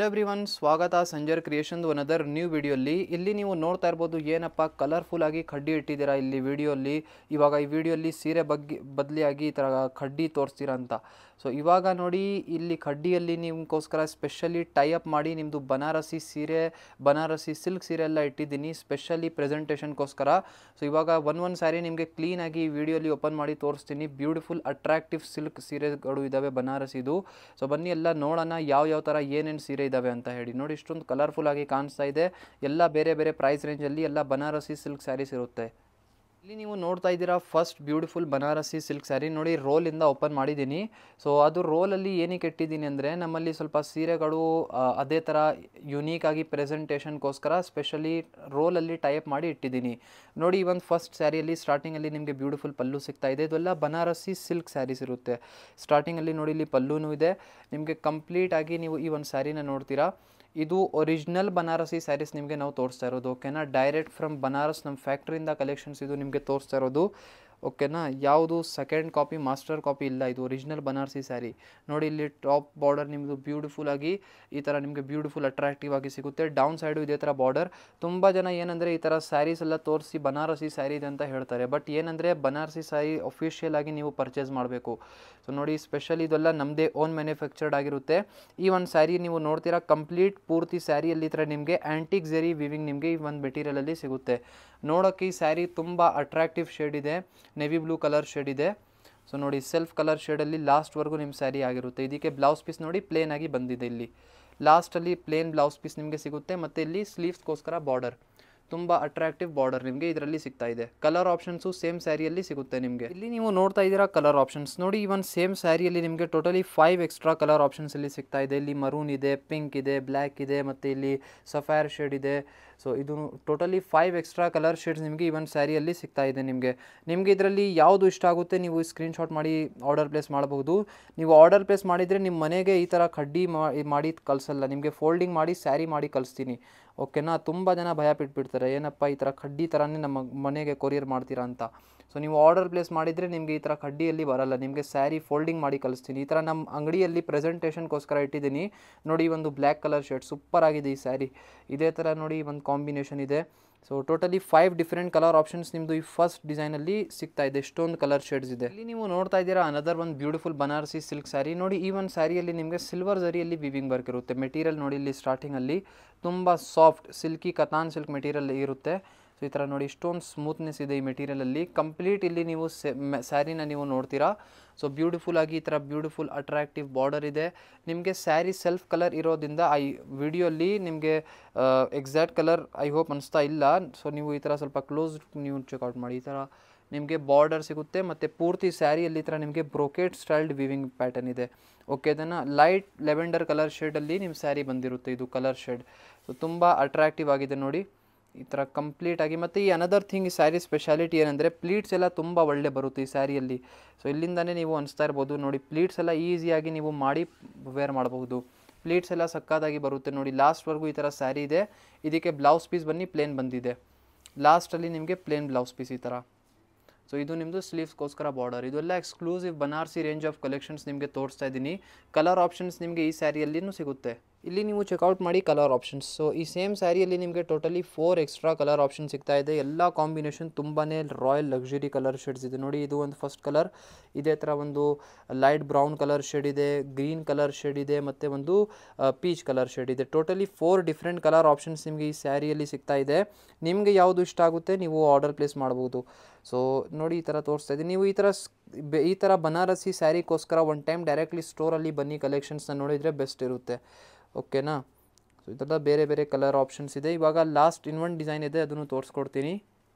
Hello everyone, ಸ್ವಾಗತ Sanjar creation another new ವಿಡಿಯೋಲಿ. ಇಲ್ಲಿ ನೀವು ನೋಡ್ತಾ ಇರ್ಬೋದು ಏನಪ್ಪ ಕಲರ್ಫುಲ್ ಆಗಿ ಕಡ್ಡಿ ಇಟ್ಟಿದ್ದೀರಾ ಇಲ್ಲಿ ವಿಡಿಯೋಲಿ. ಇವಾಗ ಈ ವಿಡಿಯೋಲಿ ಸೀರೆ ಬದಲಿಯಾಗಿ ಈ ಥರ ಕಡ್ಡಿ ತೋರಿಸ್ತೀರಾ ಅಂತ. ಸೊ ಇವಾಗ ನೋಡಿ ಇಲ್ಲಿ ಕಡ್ಡಿಯಲ್ಲಿ ನಿಮಗೋಸ್ಕರ ಸ್ಪೆಷಲಿ ಟೈ ಅಪ್ ಮಾಡಿ ನಿಮ್ಮದು ಬನಾರಸಿ ಸೀರೆ, ಬನಾರಸಿ ಸಿಲ್ಕ್ ಸೀರೆ ಎಲ್ಲ ಇಟ್ಟಿದ್ದೀನಿ ಸ್ಪೆಷಲಿ ಪ್ರೆಸೆಂಟೇಷನ್ಗೋಸ್ಕರ. ಸೊ ಇವಾಗ ಒಂದು ಸ್ಯಾರಿ ನಿಮಗೆ ಕ್ಲೀನಾಗಿ ಈ ವಿಡಿಯೋಲಿ ಓಪನ್ ಮಾಡಿ ತೋರಿಸ್ತೀನಿ. ಬ್ಯೂಟಿಫುಲ್ ಅಟ್ರಾಕ್ಟಿವ್ ಸಿಲ್ಕ್ ಸೀರೆಗಳು ಇದ್ದಾವೆ ಬನಾರಸಿದು. ಸೊ ಬನ್ನಿ ಎಲ್ಲ ನೋಡೋಣ ಯಾವ ಥರ ಏನೇನು ಸೀರೆ ಇದ್ದಾವೆ ಅಂತ ಹೇಳಿ. ನೋಡಿ ಇಷ್ಟೊಂದು ಕಲರ್ಫುಲ್ ಆಗಿ ಕಾಣಿಸ್ತಾ ಇದೆ. ಎಲ್ಲ ಬೇರೆ ಬೇರೆ ಪ್ರೈಸ್ ರೇಂಜಲ್ಲಿ ಎಲ್ಲ ಬನಾರಸಿ ಸಿಲ್ಕ್ ಸ್ಯಾರೀಸ್ ಇರುತ್ತೆ. ಇಲ್ಲಿ ನೀವು ನೋಡ್ತಾ ಇದ್ದೀರಾ first beautiful Banarasi silk sari. ನೋಡಿ ರೋಲಿಂದ ಓಪನ್ ಮಾಡಿದ್ದೀನಿ. ಸೊ ಅದು ರೋಲಲ್ಲಿ ಏನಕ್ಕೆ ಇಟ್ಟಿದ್ದೀನಿ ಅಂದರೆ ನಮ್ಮಲ್ಲಿ ಸ್ವಲ್ಪ ಸೀರೆಗಳು ಅದೇ ಥರ ಯುನೀಕಾಗಿ ಪ್ರೆಸೆಂಟೇಷನ್ಗೋಸ್ಕರ ಸ್ಪೆಷಲಿ ರೋಲಲ್ಲಿ ಟೈಪ್ ಮಾಡಿ ಇಟ್ಟಿದ್ದೀನಿ. ನೋಡಿ ಈ ಒಂದು ಫಸ್ಟ್ ಸ್ಯಾರಿಯಲ್ಲಿ ಸ್ಟಾರ್ಟಿಂಗಲ್ಲಿ ನಿಮಗೆ ಬ್ಯೂಟಿಫುಲ್ ಪಲ್ಲು ಸಿಗ್ತಾ ಇದೆ. ಇದೆಲ್ಲ ಬನಾರಸಿ ಸಿಲ್ಕ್ ಸ್ಯಾರೀಸ್ ಇರುತ್ತೆ. ಸ್ಟಾರ್ಟಿಂಗಲ್ಲಿ ನೋಡಿ ಇಲ್ಲಿ ಪಲ್ಲೂನು ಇದೆ. ನಿಮಗೆ ಕಂಪ್ಲೀಟಾಗಿ ನೀವು ಈ ಒಂದು ಸ್ಯಾರಿನ ನೋಡ್ತೀರಾ. ಇದು ಒರಿಜಿನಲ್ ಬನಾರಸಿ ಸ್ಯಾರೀಸ್ ನಿಮಗೆ ನಾವು ತೋರಿಸ್ತಾ ಇರೋದು. ಓಕೆನಾ, ಡೈರೆಕ್ಟ್ ಫ್ರಮ್ ಬನಾರಸ್ ನಮ್ಮ ಫ್ಯಾಕ್ಟ್ರಿಯಿಂದ ಕಲೆಕ್ಷನ್ಸ್ ಇದು ನಿಮಗೆ ತೋರಿಸ್ತಾ ಇರೋದು. ಓಕೆನಾ, ಯಾವುದು ಸೆಕೆಂಡ್ ಕಾಪಿ ಮಾಸ್ಟರ್ ಕಾಪಿ ಇಲ್ಲ, ಇದು ಒರಿಜಿನಲ್ ಬನಾರಸಿ ಸ್ಯಾರಿ. ನೋಡಿ ಇಲ್ಲಿ ಟಾಪ್ ಬಾರ್ಡರ್ ನಿಮ್ಮದು ಬ್ಯೂಟಿಫುಲ್ ಆಗಿ ಈ ಥರ ನಿಮಗೆ ಬ್ಯೂಟಿಫುಲ್ ಅಟ್ರಾಕ್ಟಿವ್ ಆಗಿ ಸಿಗುತ್ತೆ. ಡೌನ್ ಸೈಡು ಇದೇ ಥರ ಬಾರ್ಡರ್. ತುಂಬ ಜನ ಏನಂದರೆ ಈ ಥರ ಸ್ಯಾರೀಸ್ ಎಲ್ಲ ತೋರಿಸಿ ಬನಾರಸಿ ಸ್ಯಾರಿ ಇದೆ ಅಂತ ಹೇಳ್ತಾರೆ. ಬಟ್ ಏನಂದರೆ ಬನಾರಸಿ ಸ್ಯಾರಿ ಅಫಿಷಿಯಲ್ ಆಗಿ ನೀವು ಪರ್ಚೇಸ್ ಮಾಡಬೇಕು. ಸೊ ನೋಡಿ ಸ್ಪೆಷಲಿ ಇದೆಲ್ಲ ನಮ್ಮದೇ ಓನ್ ಮ್ಯಾನುಫ್ಯಾಕ್ಚರ್ಡ್ ಆಗಿರುತ್ತೆ. ಈ ಒಂದು ಸ್ಯಾರಿ ನೀವು ನೋಡ್ತೀರಾ ಕಂಪ್ಲೀಟ್ ಪೂರ್ತಿ ಸ್ಯಾರಿಯಲ್ಲಿ ಈ ಥರ ನಿಮಗೆ ಆ್ಯಂಟಿಕ್ ಝೆರಿ ವಿವಿಂಗ್ ನಿಮಗೆ ಈ ಒಂದು ಮೆಟೀರಿಯಲಲ್ಲಿ ಸಿಗುತ್ತೆ. ನೋಡೋಕ್ಕೆ ಈ ಸ್ಯಾರಿ ತುಂಬ ಅಟ್ರಾಕ್ಟಿವ್ ಶೇಡ್ ಇದೆ, ನೆವಿ ಬ್ಲೂ ಕಲರ್ ಶೇಡ್ ಇದೆ. ಸೊ ನೋಡಿ ಸೆಲ್ಫ್ ಕಲರ್ ಶೇಡಲ್ಲಿ ಲಾಸ್ಟ್ವರೆಗೂ ನಿಮ್ಮ ಸ್ಯಾರಿ ಆಗಿರುತ್ತೆ. ಇದಕ್ಕೆ ಬ್ಲೌಸ್ ಪೀಸ್ ನೋಡಿ ಪ್ಲೇನ್ ಆಗಿ ಬಂದಿದೆ. ಇಲ್ಲಿ ಲಾಸ್ಟಲ್ಲಿ ಪ್ಲೇನ್ ಬ್ಲೌಸ್ ಪೀಸ್ ನಿಮಗೆ ಸಿಗುತ್ತೆ. ಮತ್ತು ಇಲ್ಲಿ ಸ್ಲೀವ್ಸ್ಗೋಸ್ಕರ ಬಾರ್ಡರ್, ತುಂಬ ಅಟ್ರಾಕ್ಟಿವ್ ಬಾರ್ಡರ್ ನಿಮಗೆ ಇದರಲ್ಲಿ ಸಿಗ್ತಾ ಇದೆ. ಕಲರ್ ಆಪ್ಷನ್ಸು ಸೇಮ್ ಸ್ಯಾರಿಯಲ್ಲಿ ಸಿಗುತ್ತೆ ನಿಮಗೆ. ಇಲ್ಲಿ ನೀವು ನೋಡ್ತಾ ಇದ್ದೀರಾ ಕಲರ್ ಆಪ್ಷನ್ಸ್. ನೋಡಿ ಇವನ್ ಸೇಮ್ ಸ್ಯಾರಿಯಲ್ಲಿ ನಿಮಗೆ ಟೋಟಲಿ 5 ಎಕ್ಸ್ಟ್ರಾ ಕಲರ್ ಆಪ್ಷನ್ಸ್ ಇಲ್ಲಿ ಸಿಗ್ತಾ ಇದೆ. ಇಲ್ಲಿ ಮರೂನ್ ಇದೆ, ಪಿಂಕ್ ಇದೆ, ಬ್ಲ್ಯಾಕ್ ಇದೆ, ಮತ್ತು ಇಲ್ಲಿ ಸಫೈರ್ ಶೇಡ್ ಇದೆ. ಸೊ ಇದು ಟೋಟಲಿ 5 ಎಕ್ಸ್ಟ್ರಾ ಕಲರ್ ಶೇಡ್ಸ್ ನಿಮಗೆ ಈ ಒಂದು ಸ್ಯಾರಿಯಲ್ಲಿ ಸಿಗ್ತಾ ಇದೆ. ನಿಮಗೆ ಇದರಲ್ಲಿ ಯಾವುದು ಇಷ್ಟ ಆಗುತ್ತೆ ನೀವು ಸ್ಕ್ರೀನ್ಶಾಟ್ ಮಾಡಿ ಆರ್ಡರ್ ಪ್ಲೇಸ್ ಮಾಡಬಹುದು. ನೀವು ಆರ್ಡರ್ ಪ್ಲೇಸ್ ಮಾಡಿದರೆ ನಿಮ್ಮ ಮನೆಗೆ ಈ ಥರ ಕಡ್ಡಿ ಮಾಡಿ ಕಳಿಸಲ್ಲ, ನಿಮಗೆ ಫೋಲ್ಡಿಂಗ್ ಮಾಡಿ ಸ್ಯಾರಿ ಮಾಡಿ ಕಳಿಸ್ತೀನಿ. ಓಕೆನಾ, ತುಂಬ ಜನ ಭಯ ಬಿಟ್ಬಿಡ್ತಾರೆ, ಏನಪ್ಪ ಈ ಥರ ಕಡ್ಡಿ ಥರನೇ ನಮ್ಮ ಮನೆಗೆ ಕೊರಿಯರ್ ಮಾಡ್ತೀರಾ ಅಂತ. ಸೊ ನೀವು ಆರ್ಡರ್ ಪ್ಲೇಸ್ ಮಾಡಿದರೆ ನಿಮಗೆ ಈ ಥರ ಕಡ್ಡಿಯಲ್ಲಿ ಬರಲ್ಲ, ನಿಮಗೆ ಸ್ಯಾರಿ ಫೋಲ್ಡಿಂಗ್ ಮಾಡಿ ಕಳಿಸ್ತೀನಿ. ಈ ಥರ ನಮ್ಮ ಅಂಗಡಿಯಲ್ಲಿ ಪ್ರೆಸೆಂಟೇಷನ್ಗೋಸ್ಕರ ಇಟ್ಟಿದ್ದೀನಿ. ನೋಡಿ ಒಂದು ಬ್ಲ್ಯಾಕ್ ಕಲರ್ ಶೇಡ್ ಸೂಪರ್ ಆಗಿದೆ ಈ ಸ್ಯಾರಿ. ಇದೇ ಥರ ನೋಡಿ ಒಂದು ಕಾಂಬಿನೇಷನ್ ಇದೆ. So totally 5 different colour options ನಿಮ್ಮದು ಈ ಫಸ್ಟ್ ಡಿಸೈನಲ್ಲಿ ಸಿಗ್ತಾ ಇದೆ. ಎಷ್ಟೊಂದು ಕಲರ್ ಶೇಡ್ಸ್ ಇದೆ. ಇಲ್ಲಿ ನೀವು ನೋಡ್ತಾ ಇದ್ದೀರಾ ಅನದರ್ ಒಂದು ಬ್ಯೂಟಿಫುಲ್ ಬನಾರಸಿ ಸಿಲ್ಕ್ ಸ್ಯಾರಿ. ನೋಡಿ ಈ ಒಂದು ಸ್ಯಾರಿಯಲ್ಲಿ ನಿಮಗೆ ಸಿಲ್ವರ್ ಝರಿಯಲ್ಲಿ ವಿವಿಂಗ್ ವರ್ಕ್ ಇರುತ್ತೆ. ಮೆಟೀರಿಯಲ್ ನೋಡಿ ಇಲ್ಲಿ ಸ್ಟಾರ್ಟಿಂಗಲ್ಲಿ ತುಂಬ soft silky Katan silk material ಇರುತ್ತೆ. ಸೊ ಈ ಥರ ನೋಡಿ ಇಷ್ಟೊಂದು ಸ್ಮೂತ್ನೆಸ್ ಇದೆ ಈ ಮೆಟೀರಿಯಲಲ್ಲಿ. ಕಂಪ್ಲೀಟ್ ಇಲ್ಲಿ ನೀವು ಸ್ಯಾರಿನ ನೀವು ನೋಡ್ತೀರಾ. ಸೊ ಬ್ಯೂಟಿಫುಲ್ ಆಗಿ ಈ ಥರ ಬ್ಯೂಟಿಫುಲ್ ಅಟ್ರಾಕ್ಟಿವ್ ಬಾರ್ಡರ್ ಇದೆ. ನಿಮಗೆ ಸ್ಯಾರಿ ಸೆಲ್ಫ್ ಕಲರ್ ಇರೋದ್ರಿಂದ ಈ ವಿಡಿಯೋಲಿ ನಿಮಗೆ ಎಕ್ಸಾಕ್ಟ್ ಕಲರ್ ಐ ಹೋಪ್ ಅನಿಸ್ತಾ ಇಲ್ಲ. ಸೊ ನೀವು ಈ ಥರ ಸ್ವಲ್ಪ ಕ್ಲೋಸ್ ನೀವು ಚೆಕ್ಔಟ್ ಮಾಡಿ. ಈ ಥರ ನಿಮಗೆ ಬಾರ್ಡರ್ ಸಿಗುತ್ತೆ ಮತ್ತು ಪೂರ್ತಿ ಸ್ಯಾರಿಯಲ್ಲಿ ಈ ಥರ ನಿಮಗೆ ಬ್ರೋಕೆಟ್ ಸ್ಟೈಲ್ಡ್ ವಿವಿಂಗ್ ಪ್ಯಾಟರ್ನ್ ಇದೆ. ಓಕೆ, ಅದನ್ನು ಲೈಟ್ ಲೆವೆಂಡರ್ ಕಲರ್ ಶೇಡಲ್ಲಿ ನಿಮ್ಮ ಸ್ಯಾರಿ ಬಂದಿರುತ್ತೆ. ಇದು ಕಲರ್ ಶೇಡ್ ಸೊ ತುಂಬ ಅಟ್ರಾಕ್ಟಿವ್ ಆಗಿದೆ ನೋಡಿ ಈ ಥರ ಕಂಪ್ಲೀಟಾಗಿ. ಮತ್ತು ಈ ಅನದರ್ ಥಿಂಗ್ ಈ ಸ್ಯಾರಿ ಸ್ಪೆಷಾಲಿಟಿ ಏನಂದರೆ ಪ್ಲೀಟ್ಸ್ ಎಲ್ಲ ತುಂಬ ಒಳ್ಳೆ ಬರುತ್ತೆ ಈ ಸ್ಯಾರಿಯಲ್ಲಿ. ಸೊ ಇಲ್ಲಿಂದನೇ ನೀವು ಅನಿಸ್ತಾ ಇರ್ಬೋದು ನೋಡಿ ಪ್ಲೀಟ್ಸ್ ಎಲ್ಲ ಈಸಿಯಾಗಿ ನೀವು ಮಾಡಿ ವೇರ್ ಮಾಡಬಹುದು. ಪ್ಲೀಟ್ಸ್ ಎಲ್ಲ ಸಕ್ಕತ್ತಾಗಿ ಬರುತ್ತೆ ನೋಡಿ. ಲಾಸ್ಟ್ವರೆಗೂ ಈ ಥರ ಸ್ಯಾರಿ ಇದೆ. ಇದಕ್ಕೆ ಬ್ಲೌಸ್ ಪೀಸ್ ಬನ್ನಿ ಪ್ಲೇನ್ ಬಂದಿದೆ. ಲಾಸ್ಟಲ್ಲಿ ನಿಮಗೆ ಪ್ಲೇನ್ ಬ್ಲೌಸ್ ಪೀಸ್ ಈ ಥರ. ಸೊ ಇದು ನಿಮ್ಮದು ಸ್ಲೀವ್ಸ್ಗೋಸ್ಕರ ಬಾರ್ಡರ್. ಇದೆಲ್ಲ exclusive Banarasi range of collections ನಿಮಗೆ ತೋರಿಸ್ತಾ ಇದ್ದೀನಿ. ಕಲರ್ ಆಪ್ಷನ್ಸ್ ನಿಮಗೆ ಈ ಸ್ಯಾರಿಯಲ್ಲಿನೂ ಸಿಗುತ್ತೆ. ಇಲ್ಲಿ ನೀವು ಚೆಕ್ಔಟ್ ಮಾಡಿ ಕಲರ್ ಆಪ್ಷನ್ಸ್. ಸೊ ಈ ಸೇಮ್ ಸ್ಯಾರಿಯಲ್ಲಿ ನಿಮಗೆ ಟೋಟಲಿ 4 ಎಕ್ಸ್ಟ್ರಾ ಕಲರ್ ಆಪ್ಷನ್ ಸಿಗ್ತಾ ಇದೆ. ಎಲ್ಲ ಕಾಂಬಿನೇಷನ್ ತುಂಬಾ ರಾಯಲ್ ಲಕ್ಸುರಿ ಕಲರ್ ಶೇಡ್ಸ್ ಇದೆ ನೋಡಿ. ಇದು ಒಂದು ಫಸ್ಟ್ ಕಲರ್, ಇದೇ ಥರ ಒಂದು ಲೈಟ್ ಬ್ರೌನ್ ಕಲರ್ ಶೇಡ್ ಇದೆ, ಗ್ರೀನ್ ಕಲರ್ ಶೇಡ್ ಇದೆ, ಮತ್ತು ಒಂದು ಪೀಚ್ ಕಲರ್ ಶೇಡ್ ಇದೆ. ಟೋಟಲಿ 4 ಡಿಫ್ರೆಂಟ್ ಕಲರ್ ಆಪ್ಷನ್ಸ್ ನಿಮಗೆ ಈ ಸ್ಯಾರಿಯಲ್ಲಿ ಸಿಗ್ತಾ ಇದೆ. ನಿಮಗೆ ಯಾವುದು ಇಷ್ಟ ಆಗುತ್ತೆ ನೀವು ಆರ್ಡರ್ ಪ್ಲೇಸ್ ಮಾಡ್ಬೋದು. ಸೊ ನೋಡಿ ಈ ಥರ ತೋರಿಸ್ತಾ ಇದ್ದೀನಿ. ನೀವು ಈ ಥರ ಬನಾರಸಿ ಸ್ಯಾರಿಗೋಸ್ಕರ ಒನ್ ಟೈಮ್ ಡೈರೆಕ್ಟ್ಲಿ ಸ್ಟೋರಲ್ಲಿ ಬನ್ನಿ ಕಲೆಕ್ಷನ್ಸ್ನ ನೋಡಿದರೆ ಬೆಸ್ಟ್ ಇರುತ್ತೆ. ಓಕೆನಾ, ಸೊ ಇದೆಲ್ಲ ಬೇರೆ ಬೇರೆ ಕಲರ್ ಆಪ್ಷನ್ಸ್ ಇದೆ. ಇವಾಗ ಲಾಸ್ಟ್ ಇನ್ನೊಂದು ಡಿಸೈನ್ ಇದೆ, ಅದನ್ನು ತೋರಿಸ್ಕೊಡ್ತೀನಿ.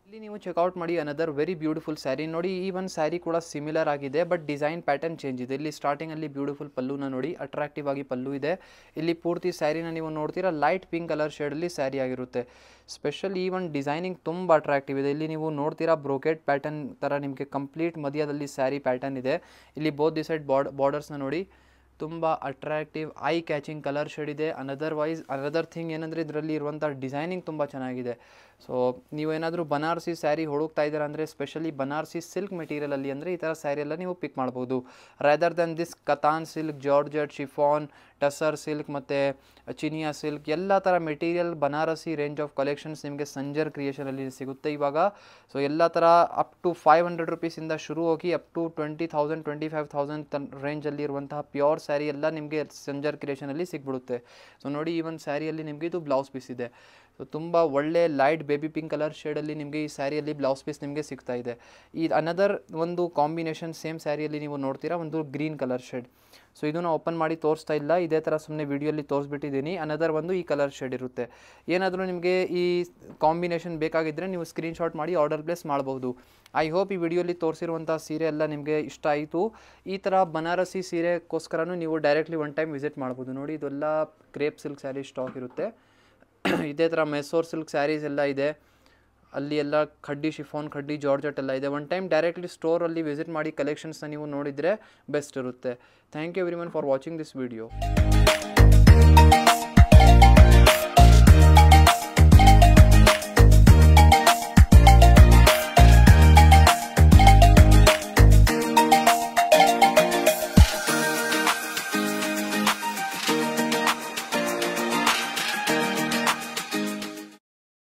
ಇಲ್ಲಿ ನೀವು ಚೆಕ್ಔಟ್ ಮಾಡಿ ಅನದರ್ ವೆರಿ ಬ್ಯೂಟಿಫುಲ್ ಸ್ಯಾರಿ. ನೋಡಿ ಈ ಒಂದು ಸ್ಯಾರಿ ಕೂಡ ಸಿಮಿಲರ್ ಆಗಿದೆ, ಬಟ್ ಡಿಸೈನ್ ಪ್ಯಾಟರ್ನ್ ಚೇಂಜ್ ಇದೆ. ಇಲ್ಲಿ ಸ್ಟಾರ್ಟಿಂಗಲ್ಲಿ ಬ್ಯೂಟಿಫುಲ್ ಪಲ್ಲುನ ನೋಡಿ, ಅಟ್ರಾಕ್ಟಿವ್ ಆಗಿ ಪಲ್ಲು ಇದೆ. ಇಲ್ಲಿ ಪೂರ್ತಿ ಸ್ಯಾರಿನ ನೀವು ನೋಡ್ತೀರಾ ಲೈಟ್ ಪಿಂಕ್ ಕಲರ್ ಶೇಡಲ್ಲಿ ಸ್ಯಾರಿ ಆಗಿರುತ್ತೆ. ಸ್ಪೆಷಲ್ ಈ ಒಂದು ಡಿಸೈನಿಂಗ್ ತುಂಬ ಅಟ್ರಾಕ್ಟಿವ್ ಇದೆ. ಇಲ್ಲಿ ನೀವು ನೋಡ್ತೀರಾ ಬ್ರೋಕೆಟ್ ಪ್ಯಾಟರ್ನ್ ಥರ ನಿಮಗೆ ಕಂಪ್ಲೀಟ್ ಮಧ್ಯದಲ್ಲಿ ಸ್ಯಾರಿ ಪ್ಯಾಟರ್ನ್ ಇದೆ. ಇಲ್ಲಿ ಬೋತ್ ದಿ ಸೈಡ್ ಬಾರ್ಡರ್ಸ್ನ ನೋಡಿ, ತುಂಬ attractive I catching colour shade ಇದೆ. ಅನದರ್ ಥಿಂಗ್ ಏನಂದರೆ ಇದರಲ್ಲಿ ಇರುವಂಥ ಡಿಸೈನಿಂಗ್ ತುಂಬ ಚೆನ್ನಾಗಿದೆ. ಸೊ ನೀವೇನಾದರೂ ಬನಾರಸಿ ಸ್ಯಾರಿ ಹುಡುಕ್ತಾ ಇದ್ದೀರಾ ಅಂದರೆ ಸ್ಪೆಷಲಿ ಬನಾರಸಿ ಸಿಲ್ಕ್ ಮೆಟೀರಿಯಲಲ್ಲಿ ಅಂದರೆ ಈ ಥರ ಸ್ಯಾರಿ ಎಲ್ಲ ನೀವು ಪಿಕ್ ಮಾಡ್ಬೋದು. Rather then this Katan silk, georgette, chiffon, tussar silk ಮತ್ತು ಚಿನಿಯಾ ಸಿಲ್ಕ್ ಎಲ್ಲ ಥರ material Banarasi range of collections ನಿಮಗೆ ಸಂಜರ್ ಕ್ರಿಯೇಷನಲ್ಲಿ ಸಿಗುತ್ತೆ ಇವಾಗ. ಸೊ ಎಲ್ಲ ಥರ ಅಪ್ ಟು 500 ರುಪೀಸಿಂದ ಶುರು ಹೋಗಿ ಅಪ್ ಟು 20,000 25,000 ರೇಂಜಲ್ಲಿ ಇರುವಂತಹ ಪ್ಯೂರ್ ಸ್ಯಾರಿ ಎಲ್ಲ ನಿಮಗೆ ಸಂಜರ್ ಕ್ರಿಯೇಷನಲ್ಲಿ ಸಿಗ್ಬಿಡುತ್ತೆ. ಸೊ ನೋಡಿ ಈ ಒಂದು ಸ್ಯಾರಿಯಲ್ಲಿ ನಿಮಗೆ ಇದು ಬ್ಲೌಸ್ ಪೀಸ್ ಇದೆ. ಸೊ ತುಂಬ ಒಳ್ಳೆ ಲೈಟ್ ಬೇಬಿ ಪಿಂಕ್ ಕಲರ್ ಶೇಡಲ್ಲಿ ನಿಮಗೆ ಈ ಸ್ಯಾರಿಯಲ್ಲಿ ಬ್ಲೌಸ್ ಪೀಸ್ ನಿಮಗೆ ಸಿಗ್ತಾ ಇದೆ. ಈ ಅನದರ್ ಒಂದು ಕಾಂಬಿನೇಷನ್ ಸೇಮ್ ಸ್ಯಾರಿಯಲ್ಲಿ ನೀವು ನೋಡ್ತೀರಾ, ಒಂದು ಗ್ರೀನ್ ಕಲರ್ ಶೇಡ್. ಸೊ ಇದನ್ನು ಓಪನ್ ಮಾಡಿ ತೋರಿಸ್ತಾ ಇಲ್ಲ, ಇದೇ ಥರ ಸುಮ್ಮನೆ ವಿಡಿಯೋಲಿ ತೋರಿಸ್ಬಿಟ್ಟಿದ್ದೀನಿ. ಅನದರ್ ಒಂದು ಈ ಕಲರ್ ಶೇಡ್ ಇರುತ್ತೆ. ಏನಾದರೂ ನಿಮಗೆ ಈ ಕಾಂಬಿನೇಷನ್ ಬೇಕಾಗಿದ್ದರೆ ನೀವು ಸ್ಕ್ರೀನ್ಶಾಟ್ ಮಾಡಿ ಆರ್ಡರ್ ಪ್ಲೇಸ್ ಮಾಡ್ಬೋದು. ಐ ಹೋಪ್ ಈ ವಿಡಿಯೋಲಿ ತೋರಿಸಿರುವಂಥ ಸೀರೆ ಎಲ್ಲ ನಿಮಗೆ ಇಷ್ಟ ಆಯಿತು. ಈ ಥರ ಬನಾರಸಿ ಸೀರೆಗೋಸ್ಕರನೂ ನೀವು ಡೈರೆಕ್ಟ್ಲಿ ಒನ್ ಟೈಮ್ ವಿಸಿಟ್ ಮಾಡ್ಬೋದು. ನೋಡಿ ಇದೆಲ್ಲ ಕ್ರೇಪ್ ಸಿಲ್ಕ್ ಸ್ಯಾರಿ ಸ್ಟಾಕ್ ಇರುತ್ತೆ. ಇದೇ ಥರ ಮೆಸೋರ್ ಸಿಲ್ಕ್ ಸ್ಯಾರೀಸ್ ಎಲ್ಲ ಇದೆ, ಅಲ್ಲಿ ಎಲ್ಲ ಖಡ್ಡಿ ಶಿಫಾನ್, ಖಡ್ಡಿ ಜಾರ್ಜೆಟ್ ಎಲ್ಲ ಇದೆ. ಒನ್ ಟೈಮ್ ಡೈರೆಕ್ಟ್ಲಿ ಸ್ಟೋರಲ್ಲಿ ವಿಸಿಟ್ ಮಾಡಿ ಕಲೆಕ್ಷನ್ಸ್ನ ನೀವು ನೋಡಿದರೆ ಬೆಸ್ಟ್ ಇರುತ್ತೆ. Thank you everyone for watching this video.